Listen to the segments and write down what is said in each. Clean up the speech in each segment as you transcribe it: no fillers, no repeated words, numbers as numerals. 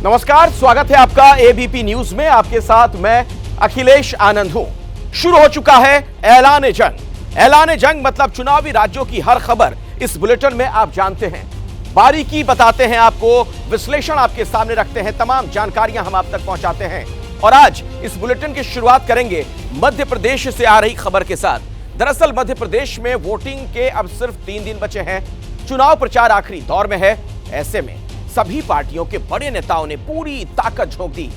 नमस्कार, स्वागत है आपका एबीपी न्यूज में। आपके साथ मैं अखिलेश आनंद हूं। शुरू हो चुका है ऐलान जंग। ऐलान जंग मतलब चुनावी राज्यों की हर खबर इस बुलेटिन में आप जानते हैं। बारीकी बताते हैं आपको, विश्लेषण आपके सामने रखते हैं, तमाम जानकारियां हम आप तक पहुंचाते हैं। और आज इस बुलेटिन की शुरुआत करेंगे मध्य प्रदेश से आ रही खबर के साथ। दरअसल मध्य प्रदेश में वोटिंग के अब सिर्फ 3 दिन बचे हैं। चुनाव प्रचार आखिरी दौर में है। ऐसे में सभी पार्टियों के बड़े नेताओं ने पूरी ताकत झोंक दी।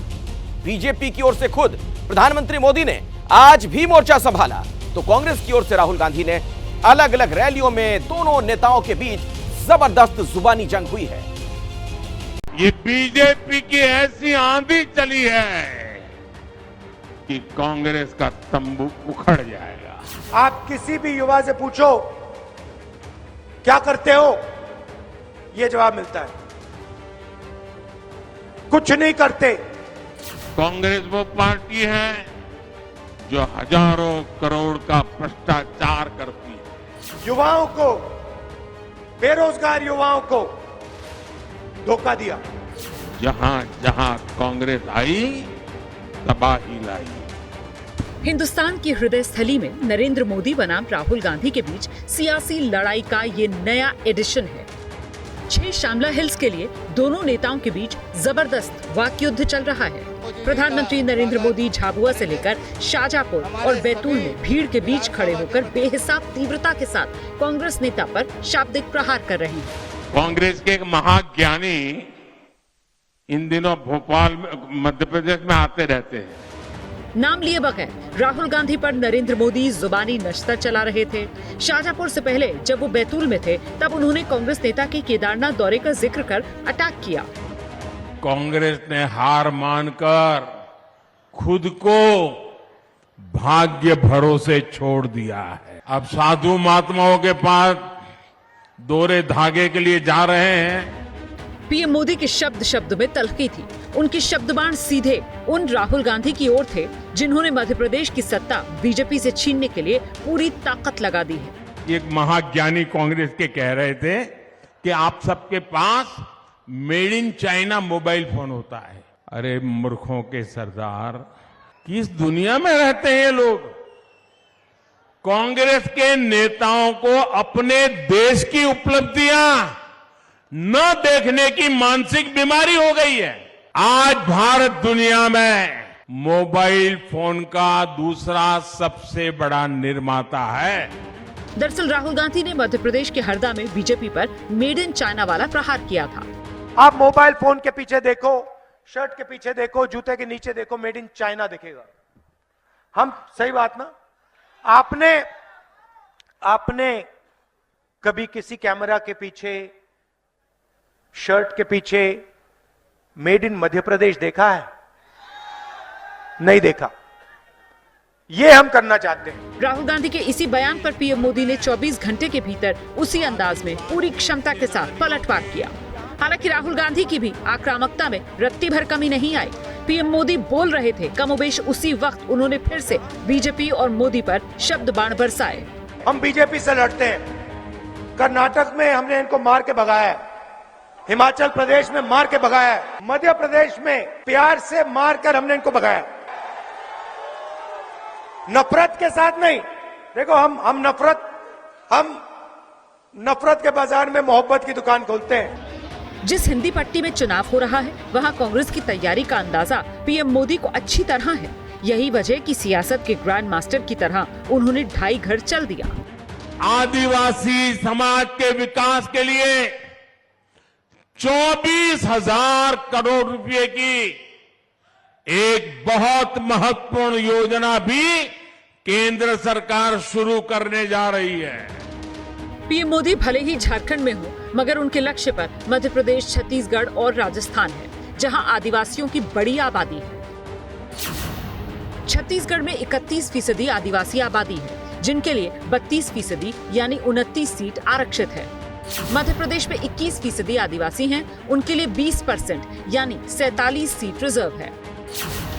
बीजेपी की ओर से खुद प्रधानमंत्री मोदी ने आज भी मोर्चा संभाला, तो कांग्रेस की ओर से राहुल गांधी ने अलग अलग रैलियों में दोनों नेताओं के बीच जबरदस्त जुबानी जंग हुई है। ये बीजेपी की ऐसी आंधी चली है कि कांग्रेस का तंबू उखड़ जाएगा। आप किसी भी युवा से पूछो क्या करते हो, यह जवाब मिलता है, कुछ नहीं करते। कांग्रेस वो पार्टी है जो हजारों करोड़ का भ्रष्टाचार करती है। युवाओं को, बेरोजगार युवाओं को धोखा दिया। जहां जहां कांग्रेस आई तबाही लाई। हिंदुस्तान की हृदय स्थली में नरेंद्र मोदी बनाम राहुल गांधी के बीच सियासी लड़ाई का ये नया एडिशन है। 6 शामला हिल्स के लिए दोनों नेताओं के बीच जबरदस्त वाकयुद्ध चल रहा है। प्रधानमंत्री नरेंद्र मोदी झाबुआ से लेकर शाहजहांपुर और बैतूल में भीड़ के बीच खड़े होकर बेहिसाब तीव्रता के साथ कांग्रेस नेता पर शाब्दिक प्रहार कर रहे हैं। कांग्रेस के एक महाज्ञानी इन दिनों भोपाल में, मध्य प्रदेश में आते रहते हैं। नाम लिए बगैर राहुल गांधी पर नरेंद्र मोदी जुबानी नश्तर चला रहे थे। शाहजहांपुर से पहले जब वो बैतूल में थे, तब उन्होंने कांग्रेस नेता के केदारनाथ दौरे का जिक्र कर अटैक किया। कांग्रेस ने हार मानकर खुद को भाग्य भरोसे छोड़ दिया है। अब साधु महात्माओं के पास दोहरे धागे के लिए जा रहे हैं। पीएम मोदी के शब्द शब्द में तलखी थी। उनके शब्दबाण सीधे उन राहुल गांधी की ओर थे जिन्होंने मध्य प्रदेश की सत्ता बीजेपी से छीनने के लिए पूरी ताकत लगा दी है। एक महाज्ञानी कांग्रेस के कह रहे थे कि आप सबके पास made in China mobile phone होता है। अरे मूर्खों के सरदार, किस दुनिया में रहते हैं ये लोग? कांग्रेस के नेताओं को अपने देश की उपलब्धियां न देखने की मानसिक बीमारी हो गई है। आज भारत दुनिया में मोबाइल फोन का दूसरा सबसे बड़ा निर्माता है। दरअसल राहुल गांधी ने मध्य प्रदेश के हरदा में बीजेपी पर मेड इन चाइना वाला प्रहार किया था। आप मोबाइल फोन के पीछे देखो, शर्ट के पीछे देखो, जूते के नीचे देखो, मेड इन चाइना दिखेगा। हम सही बात ना? आपने कभी किसी कैमरा के पीछे, शर्ट के पीछे मेड इन मध्य प्रदेश देखा है? नहीं देखा। ये हम करना चाहते हैं। राहुल गांधी के इसी बयान पर पीएम मोदी ने 24 घंटे के भीतर उसी अंदाज में पूरी क्षमता के साथ पलटवार किया। हालांकि राहुल गांधी की भी आक्रामकता में रत्ती भर कमी नहीं आई। पीएम मोदी बोल रहे थे, कमोबेश उसी वक्त उन्होंने फिर से बीजेपी और मोदी पर शब्द बाण बरसाए। हम बीजेपी से लड़ते हैं। कर्नाटक में हमने इनको मार के भगाया है, हिमाचल प्रदेश में मार के भगाया है, मध्य प्रदेश में प्यार से मारकर हमने इनको भगाया। नफरत के साथ नहीं। देखो हम नफरत के बाजार में मोहब्बत की दुकान खोलते हैं। जिस हिंदी पट्टी में चुनाव हो रहा है, वहाँ कांग्रेस की तैयारी का अंदाजा पीएम मोदी को अच्छी तरह है। यही वजह कि सियासत के ग्रैंड मास्टर की तरह उन्होंने 2.5 घर चल दिया। आदिवासी समाज के विकास के लिए 24,000 करोड़ रुपए की एक बहुत महत्वपूर्ण योजना भी केंद्र सरकार शुरू करने जा रही है। पीएम मोदी भले ही झारखंड में हो, मगर उनके लक्ष्य पर मध्य प्रदेश, छत्तीसगढ़ और राजस्थान है, जहां आदिवासियों की बड़ी आबादी है। छत्तीसगढ़ में 31% आदिवासी आबादी है, जिनके लिए 32% यानी 29 सीट आरक्षित है। मध्य प्रदेश में 21% आदिवासी हैं, उनके लिए 20% यानी 47 सीट रिजर्व है।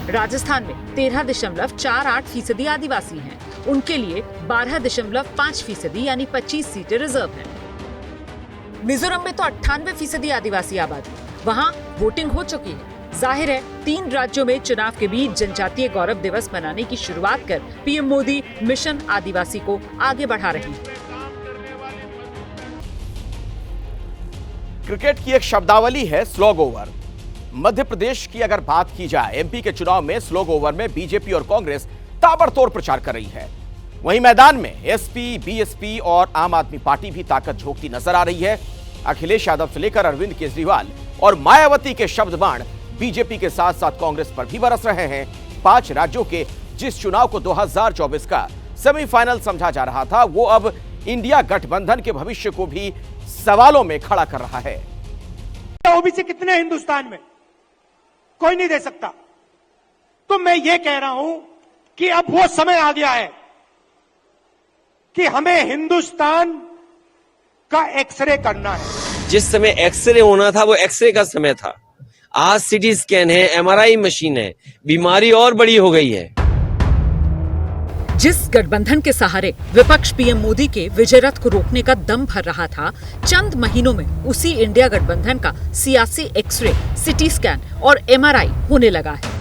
राजस्थान में 13.48% आदिवासी हैं, उनके लिए 12.5% यानी 25 सीटें रिजर्व हैं। मिजोरम में तो 98% आदिवासी आबादी, वहाँ वोटिंग हो चुकी है। जाहिर है 3 राज्यों में चुनाव के बीच जनजातीय गौरव दिवस मनाने की शुरुआत कर पीएम मोदी मिशन आदिवासी को आगे बढ़ा रहे हैं। क्रिकेट की एक शब्दावली है स्लॉग ओवर। मध्य प्रदेश की अगर बात की जाए, एमपी के चुनाव में स्लॉग ओवर में बीजेपी और कांग्रेस ताबड़तोड़ प्रचार कर रही है। वहीं मैदान में एसपी, बीएसपी और आम आदमी पार्टी भी ताकत झोंकती नजर आ रही है। अखिलेश यादव से लेकर अरविंद केजरीवाल और मायावती के शब्द बाण बीजेपी के साथ साथ कांग्रेस पर भी बरस रहे हैं। 5 राज्यों के जिस चुनाव को 2024 का सेमीफाइनल समझा जा रहा था, वो अब इंडिया गठबंधन के भविष्य को भी सवालों में खड़ा कर रहा है। ओबीसी कितने हिंदुस्तान में? कोई नहीं दे सकता। तो मैं ये कह रहा हूं कि अब वो समय आ गया है कि हमें हिंदुस्तान का एक्सरे करना है। जिस समय एक्सरे होना था वो एक्सरे का समय था। आज सीटी स्कैन है, एमआरआई मशीन है, बीमारी और बड़ी हो गई है। जिस गठबंधन के सहारे विपक्ष पीएम मोदी के विजय रथ को रोकने का दम भर रहा था, चंद महीनों में उसी इंडिया गठबंधन का सियासी एक्सरे, सिटी स्कैन और एमआरआई होने लगा है।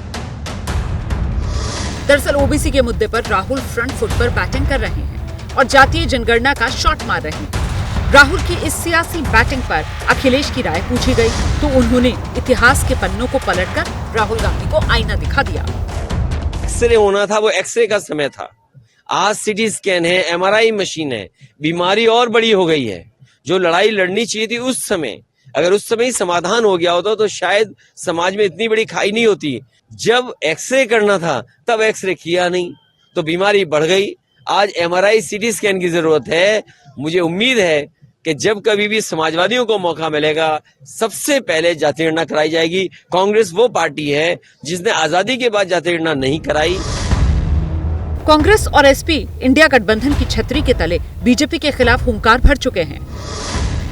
दरअसल ओबीसी के मुद्दे पर राहुल फ्रंट फुट पर बैटिंग कर रहे हैं और जातीय जनगणना का शॉट मार रहे हैं। राहुल की इस सियासी बैटिंग पर अखिलेश की राय पूछी गई तो उन्होंने इतिहास के पन्नों को पलटकर राहुल गांधी को आईना दिखा दिया। एक्सरे होना था वो एक्सरे का समय था। आज सीटी स्कैन है, एमआरआई मशीन है, बीमारी और बड़ी हो गई है। जो लड़ाई लड़नी चाहिए थी उस समय, अगर उस समय ही समाधान हो गया होता तो शायद समाज में इतनी बड़ी खाई नहीं होती। जब एक्सरे करना था तब एक्सरे किया नहीं तो बीमारी बढ़ गई। आज एमआरआई, सीटी स्कैन की जरूरत है। मुझे उम्मीद है कि जब कभी भी समाजवादियों को मौका मिलेगा, सबसे पहले जातीय गणना कराई जाएगी। कांग्रेस वो पार्टी है जिसने आजादी के बाद जातीय गणना नहीं कराई। कांग्रेस और एसपी इंडिया गठबंधन की छतरी के तले बीजेपी के खिलाफ हुंकार भर चुके हैं,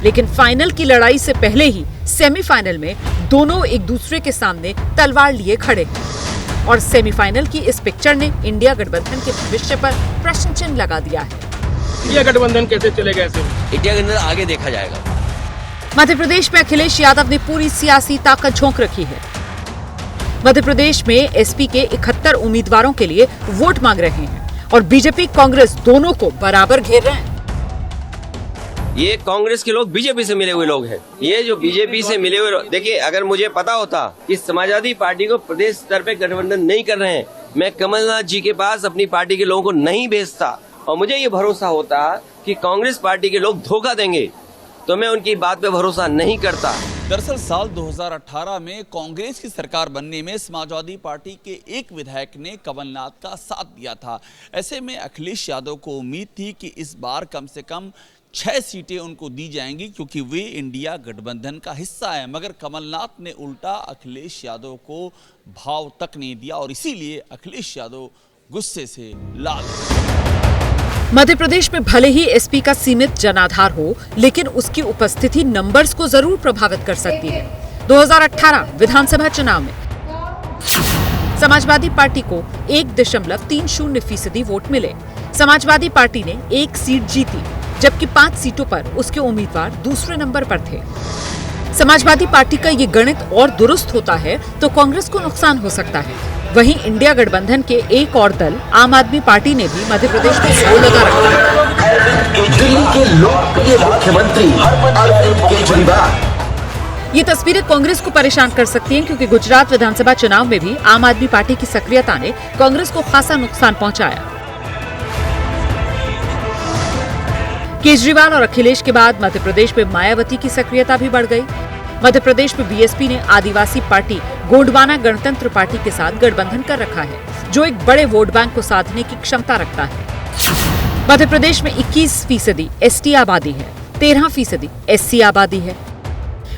लेकिन फाइनल की लड़ाई से पहले ही सेमीफाइनल में दोनों एक दूसरे के सामने तलवार लिए खड़े हैं और सेमीफाइनल की इस पिक्चर ने इंडिया गठबंधन के भविष्य पर प्रश्न चिन्ह लगा दिया है। इंडिया गठबंधन कैसे चलेगा? ऐसे इंडिया गठबंधन आगे देखा जाएगा। मध्य प्रदेश में अखिलेश यादव ने पूरी सियासी ताकत झोंक रखी है। मध्य प्रदेश में एसपी के 71 उम्मीदवारों के लिए वोट मांग रहे हैं और बीजेपी कांग्रेस दोनों को बराबर घेर रहे हैं। ये कांग्रेस के लोग बीजेपी से मिले हुए लोग हैं। ये जो बीजेपी से मिले हुए, देखिए, अगर मुझे पता होता कि समाजवादी पार्टी को प्रदेश स्तर पे गठबंधन नहीं कर रहे हैं, मैं कमलनाथ जी के पास अपनी पार्टी के लोगों को नहीं भेजता और मुझे ये भरोसा होता कि कांग्रेस पार्टी के लोग धोखा देंगे तो मैं उनकी बात पे भरोसा नहीं करता। दरअसल साल 2018 में कांग्रेस की सरकार बनने में समाजवादी पार्टी के एक विधायक ने कमलनाथ का साथ दिया था। ऐसे में अखिलेश यादव को उम्मीद थी कि इस बार कम से कम 6 सीटें उनको दी जाएंगी क्योंकि वे इंडिया गठबंधन का हिस्सा है, मगर कमलनाथ ने उल्टा अखिलेश यादव को भाव तक नहीं दिया और इसीलिए अखिलेश यादव गुस्से से लाल। मध्य प्रदेश में भले ही एसपी का सीमित जनाधार हो, लेकिन उसकी उपस्थिति नंबर्स को जरूर प्रभावित कर सकती है। 2018 विधानसभा चुनाव में समाजवादी पार्टी को 1.30% वोट मिले। समाजवादी पार्टी ने 1 सीट जीती, जबकि 5 सीटों पर उसके उम्मीदवार दूसरे नंबर पर थे। समाजवादी पार्टी का ये गणित और दुरुस्त होता है तो कांग्रेस को नुकसान हो सकता है। वहीं इंडिया गठबंधन के एक और दल आम आदमी पार्टी ने भी मध्य प्रदेश में जोर लगा रखा है। दिल्ली के लोकप्रिय मुख्यमंत्री अरविंद केजरीवाल। ये तस्वीरें कांग्रेस को परेशान कर सकती हैं क्योंकि गुजरात विधानसभा चुनाव में भी आम आदमी पार्टी की सक्रियता ने कांग्रेस को खासा नुकसान पहुंचाया। केजरीवाल और अखिलेश के बाद मध्य प्रदेश में मायावती की सक्रियता भी बढ़ गई। मध्य प्रदेश में बीएसपी ने आदिवासी पार्टी गोंडवाना गणतंत्र पार्टी के साथ गठबंधन कर रखा है, जो एक बड़े वोट बैंक को साधने की क्षमता रखता है। मध्य प्रदेश में 21% एसटी आबादी है, 13% एससी आबादी है।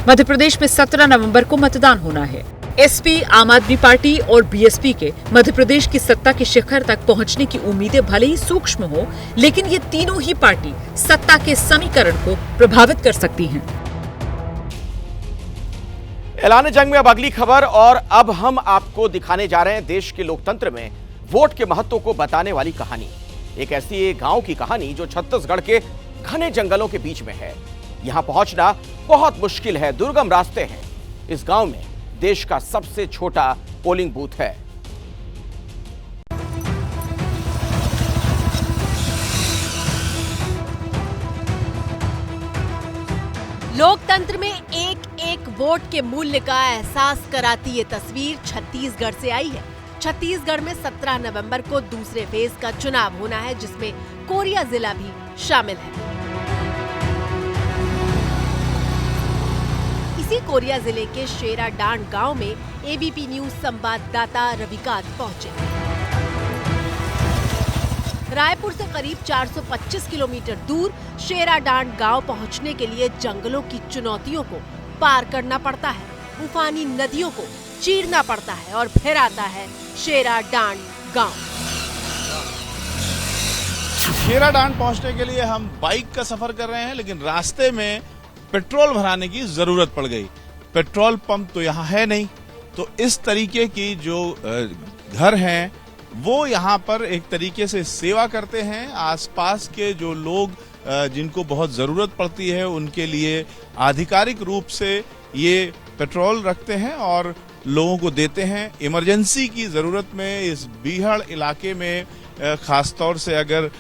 मध्य प्रदेश में 17 नवंबर को मतदान होना है। एसपी, आम आदमी पार्टी और बीएसपी के मध्य प्रदेश की सत्ता के शिखर तक पहुंचने की उम्मीदें भले ही सूक्ष्म हो, लेकिन ये तीनों ही पार्टी सत्ता के समीकरण को प्रभावित कर सकती हैं। ऐलान जंग में अब अगली खबर, और अब हम आपको दिखाने जा रहे हैं देश के लोकतंत्र में वोट के महत्व को बताने वाली कहानी। एक ऐसी गांव की कहानी जो छत्तीसगढ़ के घने जंगलों के बीच में है। यहां पहुंचना बहुत मुश्किल है, दुर्गम रास्ते हैं। इस गांव में देश का सबसे छोटा पोलिंग बूथ है। लोकतंत्र में एक एक वोट के मूल्य का एहसास कराती ये तस्वीर छत्तीसगढ़ से आई है। छत्तीसगढ़ में 17 नवंबर को दूसरे फेज का चुनाव होना है, जिसमें कोरिया जिला भी शामिल है। इसी कोरिया जिले के शेराडांड गांव में एबीपी न्यूज संवाददाता रविकांत पहुंचे। रायपुर से करीब 425 किलोमीटर दूर शेराडांड गांव पहुंचने के लिए जंगलों की चुनौतियों को पार करना पड़ता है, उफानी नदियों को चीरना पड़ता है और फिर आता है शेराडांड गांव। शेराडांड पहुंचने के लिए हम बाइक का सफर कर रहे हैं, लेकिन रास्ते में पेट्रोल भराने की जरूरत पड़ गई। पेट्रोल पंप तो यहाँ है नहीं, तो इस तरीके की जो घर हैं वो यहाँ पर एक तरीके से सेवा करते हैं। आसपास के जो लोग जिनको बहुत जरूरत पड़ती है उनके लिए आधिकारिक रूप से ये पेट्रोल रखते हैं और लोगों को देते हैं। इमरजेंसी की जरूरत में इस बीहड़ इलाके में खासतौर से अगर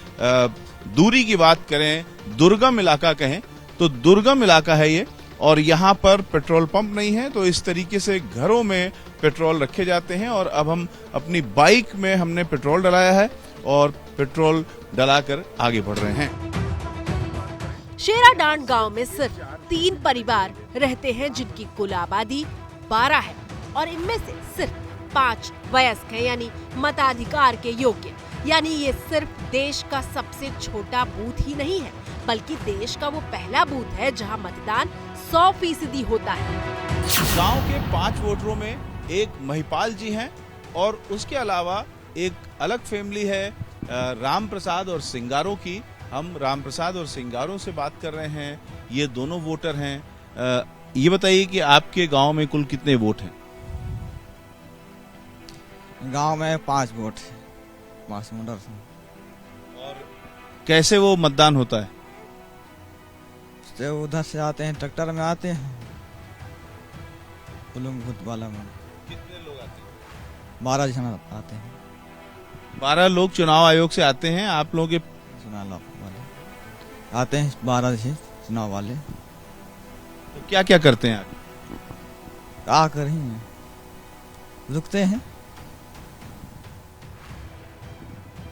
दूरी की बात करें, दुर्गम इलाका कहें तो दुर्गम इलाका है ये, और यहाँ पर पेट्रोल पंप नहीं है, तो इस तरीके से घरों में पेट्रोल रखे जाते हैं। और अब हम अपनी बाइक में हमने पेट्रोल डलाया है और पेट्रोल डलाकर आगे बढ़ रहे हैं। शेराडांड गांव में सिर्फ 3 परिवार रहते हैं, जिनकी कुल आबादी 12 है और इनमें से सिर्फ 5 वयस्क हैं, यानी मताधिकार के योग्य। यानी ये सिर्फ देश का सबसे छोटा बूथ ही नहीं है, बल्कि देश का वो पहला बूथ है जहां मतदान 100% होता है। गांव के 5 वोटरों में एक महिपाल जी हैं और उसके अलावा एक अलग फैमिली है राम प्रसाद और सिंगारों की। हम राम प्रसाद और सिंगारों से बात कर रहे हैं, ये दोनों वोटर हैं। ये बताइए कि आपके गांव में कुल कितने वोट हैं? गांव में 5 वोट है, 5 वोटर। और कैसे वो मतदान होता है? तो उधर से आते हैं, ट्रैक्टर में आते हैं, वाला में। कितने लोग आते हैं? 12 जन आते हैं। 12 लोग चुनाव आयोग से आते हैं। आप लोगों के चुनाव वाले आते हैं, 12 से चुनाव वाले। तो क्या क्या करते हैं आप? आकर ही रुकते हैं।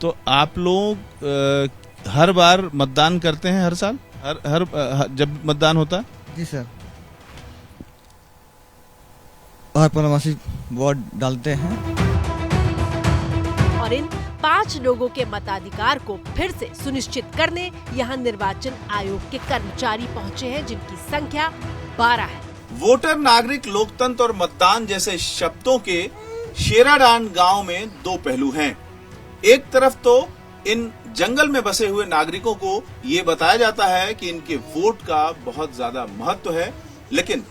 तो आप लोग हर बार मतदान करते हैं? हर साल हर जब मतदान होता है? जी सर, हर प्रवासी वोट डालते हैं। और इन 5 लोगों के मताधिकार को फिर से सुनिश्चित करने यहाँ निर्वाचन आयोग के कर्मचारी पहुँचे हैं, जिनकी संख्या 12 है। वोटर, नागरिक, लोकतंत्र और मतदान जैसे शब्दों के शेराडांड गांव में 2 पहलू हैं। एक तरफ तो इन जंगल में बसे हुए नागरिकों को ये बताया जाता है कि इनके वोट का बहुत ज्यादा महत्व है, लेकिन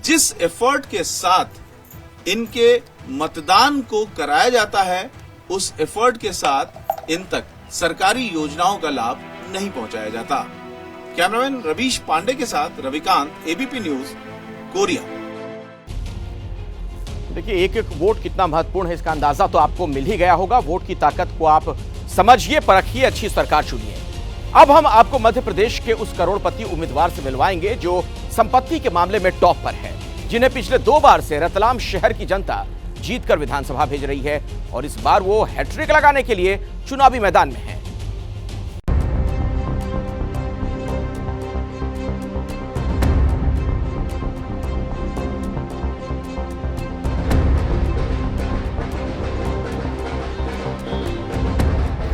जिस एफर्ट के साथ इनके मतदान को कराया जाता है, उस एफर्ट के साथ इन तक सरकारी योजनाओं का लाभ नहीं पहुंचाया जाता। कैमरामैन रवीश पांडे के साथ रविकांत, एबीपी न्यूज, कोरिया। देखिए, एक एक वोट कितना महत्वपूर्ण है इसका अंदाजा तो आपको मिल ही गया होगा। वोट की ताकत को आप समझिए, परखिए, अच्छी सरकार चुनिए। अब हम आपको मध्य प्रदेश के उस करोड़पति उम्मीदवार से मिलवाएंगे जो संपत्ति के मामले में टॉप पर है, जिन्हें पिछले 2 बार से रतलाम शहर की जनता जीतकर विधानसभा भेज रही है और इस बार वो हैट्रिक लगाने के लिए चुनावी मैदान में है।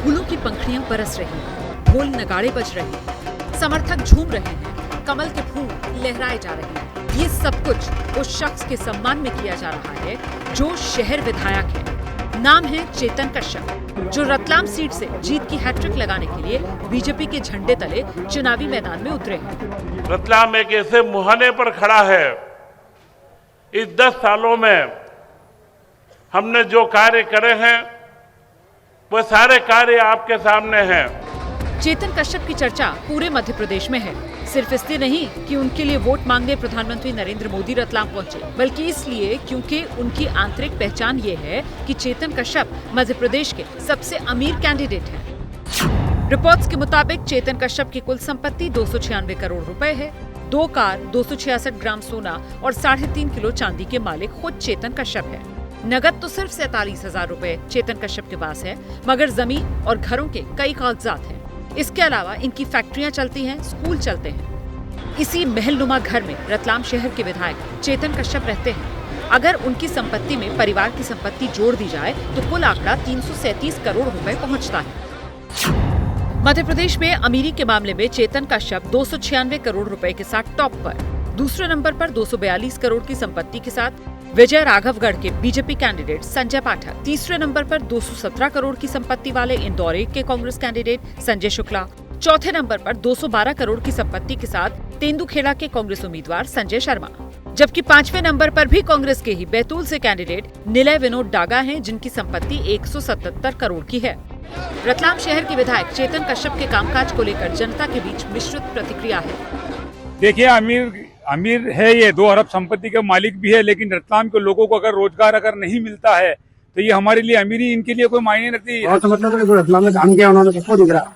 फूलों की पंखुड़ियां बरस रही हैं, ढोल नगाड़े बज रहे हैं, समर्थक झूम रहे हैं, कमल के फूल लहराए जा रहे हैं। ये सब कुछ उस शख्स के सम्मान में किया जा रहा है जो शहर विधायक है। नाम है चेतन कश्यप, जो रतलाम सीट से जीत की हैट्रिक लगाने के लिए बीजेपी के झंडे तले चुनावी मैदान में उतरे हैं। रतलाम एक ऐसे मुहाने पर खड़ा है। इस 10 सालों में हमने जो कार्य करे हैं वो सारे कार्य आपके सामने हैं। चेतन कश्यप की चर्चा पूरे मध्य प्रदेश में है। सिर्फ इसलिए नहीं कि उनके लिए वोट मांगने प्रधानमंत्री नरेंद्र मोदी रतलाम पहुंचे, बल्कि इसलिए क्योंकि उनकी आंतरिक पहचान ये है कि चेतन कश्यप मध्य प्रदेश के सबसे अमीर कैंडिडेट हैं। रिपोर्ट्स के मुताबिक चेतन कश्यप की कुल संपत्ति 296 करोड़ रुपए है। 2 कार, 266 ग्राम सोना और 3.5 किलो चांदी के मालिक खुद चेतन कश्यप है। नगद तो सिर्फ 47,000 रुपए चेतन कश्यप के पास है, मगर जमीन और घरों के कई कागजात हैं। इसके अलावा इनकी फैक्ट्रियां चलती हैं, स्कूल चलते हैं। इसी महलनुमा घर में रतलाम शहर के विधायक चेतन कश्यप रहते हैं। अगर उनकी संपत्ति में परिवार की संपत्ति जोड़ दी जाए तो कुल आंकड़ा 337 करोड़ रुपए पहुंचता है। मध्य प्रदेश में अमीरी के मामले में चेतन कश्यप 296 करोड़ रुपए के साथ टॉप पर। दूसरे नंबर पर 242 करोड़ की संपत्ति के साथ विजय राघवगढ़ के बीजेपी कैंडिडेट संजय पाठक। तीसरे नंबर पर 217 करोड़ की संपत्ति वाले इंदौर के कांग्रेस कैंडिडेट संजय शुक्ला। चौथे नंबर पर 212 करोड़ की संपत्ति के साथ तेंदुखेड़ा के कांग्रेस उम्मीदवार संजय शर्मा। जबकि 5वें नंबर पर भी कांग्रेस के ही बैतूल से कैंडिडेट निलय विनोद डागा हैं, जिनकी संपत्ति 177 करोड़ की है। रतलाम शहर के विधायक चेतन कश्यप के कामकाज को लेकर जनता के बीच मिश्रित प्रतिक्रिया है। देखिए, अमीर है, ये 2 अरब संपत्ति के मालिक भी है, लेकिन रतलाम के लोगों को अगर रोजगार अगर नहीं मिलता है तो ये हमारे लिए अमीरी इनके लिए कोई मायने रखती है। तो मतलब रतलाम में काम किया उन्होंने, सबको दिख रहा,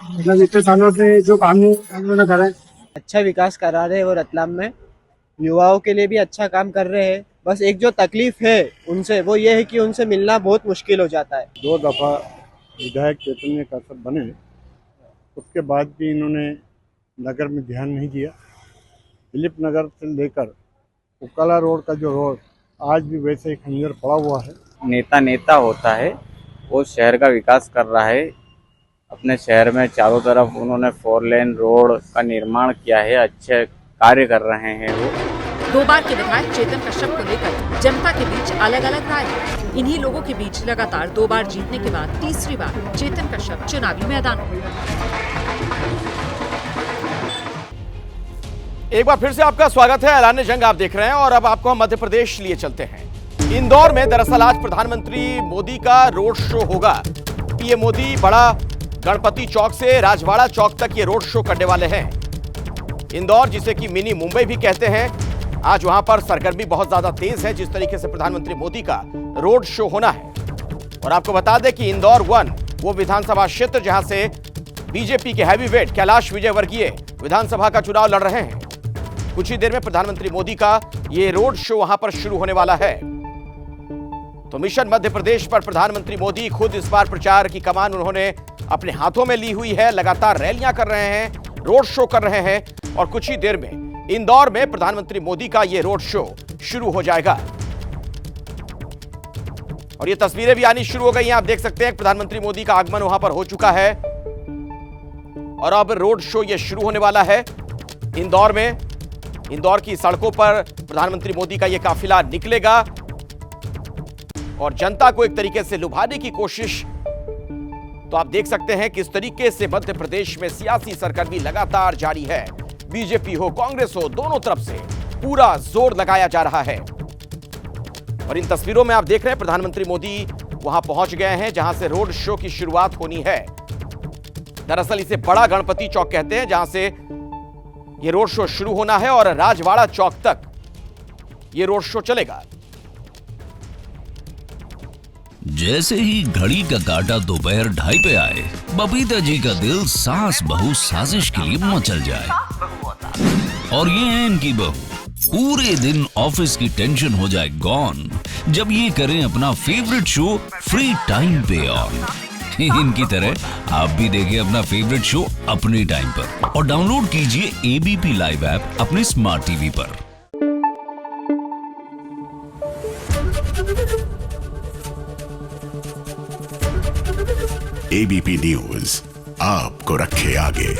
मतलब इतने सालों से जो काम उन्होंने करा है, अच्छा विकास करा रहे हैं वो रतलाम में, युवाओं के लिए भी अच्छा काम कर रहे हैं। बस एक जो तकलीफ है उनसे, वो ये है कि उनसे मिलना बहुत मुश्किल हो जाता है। 2 दफा विधायक चैतन्य कश्यप बने, उसके बाद भी इन्होंने नगर में ध्यान नहीं दिया। दिलीप नगर से लेकर उकाला रोड का जो रोड आज भी वैसे ही खंजर पड़ा हुआ है। नेता होता है, वो शहर का विकास कर रहा है। अपने शहर में चारों तरफ उन्होंने 4 लेन रोड का निर्माण किया है, अच्छे कार्य कर रहे हैं वो। 2 बार के विधायक चेतन कश्यप को लेकर जनता के बीच अलग अलग राय है। इन्हीं लोगों के बीच लगातार 2 बार जीतने के बाद तीसरी बार चेतन कश्यप चुनावी मैदान में। एक बार फिर से आपका स्वागत है। ऐलान जंग आप देख रहे हैं और अब आपको हम मध्य प्रदेश लिए चलते हैं। इंदौर में दरअसल आज प्रधानमंत्री मोदी का रोड शो होगा। पीएम मोदी बड़ा गणपति चौक से राजवाड़ा चौक तक ये रोड शो करने वाले हैं। इंदौर, जिसे कि मिनी मुंबई भी कहते हैं, आज वहां पर सरगर्मी बहुत ज्यादा तेज है। जिस तरीके से प्रधानमंत्री मोदी का रोड शो होना है, और आपको बता दें कि इंदौर 1 वो विधानसभा क्षेत्र जहां से बीजेपी के हैवीवेट कैलाश विजयवर्गीय विधानसभा का चुनाव लड़ रहे हैं। कुछ ही देर में प्रधानमंत्री मोदी का ये रोड शो वहां पर शुरू होने वाला है। तो मिशन मध्य प्रदेश पर प्रधानमंत्री मोदी खुद इस बार प्रचार की कमान उन्होंने अपने हाथों में ली हुई है। लगातार रैलियां कर रहे हैं, रोड शो कर रहे हैं, और कुछ ही देर में इंदौर में प्रधानमंत्री मोदी का यह रोड शो शुरू हो जाएगा। और ये तस्वीरें भी आनी शुरू हो गई हैं। आप देख सकते हैं प्रधानमंत्री मोदी का आगमन वहां पर हो चुका है और अब रोड शो ये शुरू होने वाला है इंदौर में। इंदौर की सड़कों पर प्रधानमंत्री मोदी का यह काफिला निकलेगा और जनता को एक तरीके से लुभाने की कोशिश। तो आप देख सकते हैं किस तरीके से मध्य प्रदेश में सियासी सरगर्मी लगातार जारी है। बीजेपी हो, कांग्रेस हो, दोनों तरफ से पूरा जोर लगाया जा रहा है। और इन तस्वीरों में आप देख रहे हैं प्रधानमंत्री मोदी वहां पहुंच गए हैं जहां से रोड शो की शुरुआत होनी है। दरअसल इसे बड़ा गणपति चौक कहते हैं, जहां से यह रोड शो शुरू होना है और राजवाड़ा चौक तक यह रोड शो चलेगा। जैसे ही घड़ी का काटा दोपहर 2:30 पे आए, बबीता जी का दिल सास बहू साजिश के लिए मचल जाए। और ये है इनकी बहू, पूरे दिन ऑफिस की टेंशन हो जाए गॉन जब ये करें अपना फेवरेट शो फ्री टाइम पे ऑन। इनकी तरह आप भी देखिए अपना फेवरेट शो अपने टाइम पर और डाउनलोड कीजिए एबीपी लाइव ऐप अपने स्मार्ट टीवी पर। एबीपी न्यूज आपको रखे आगे।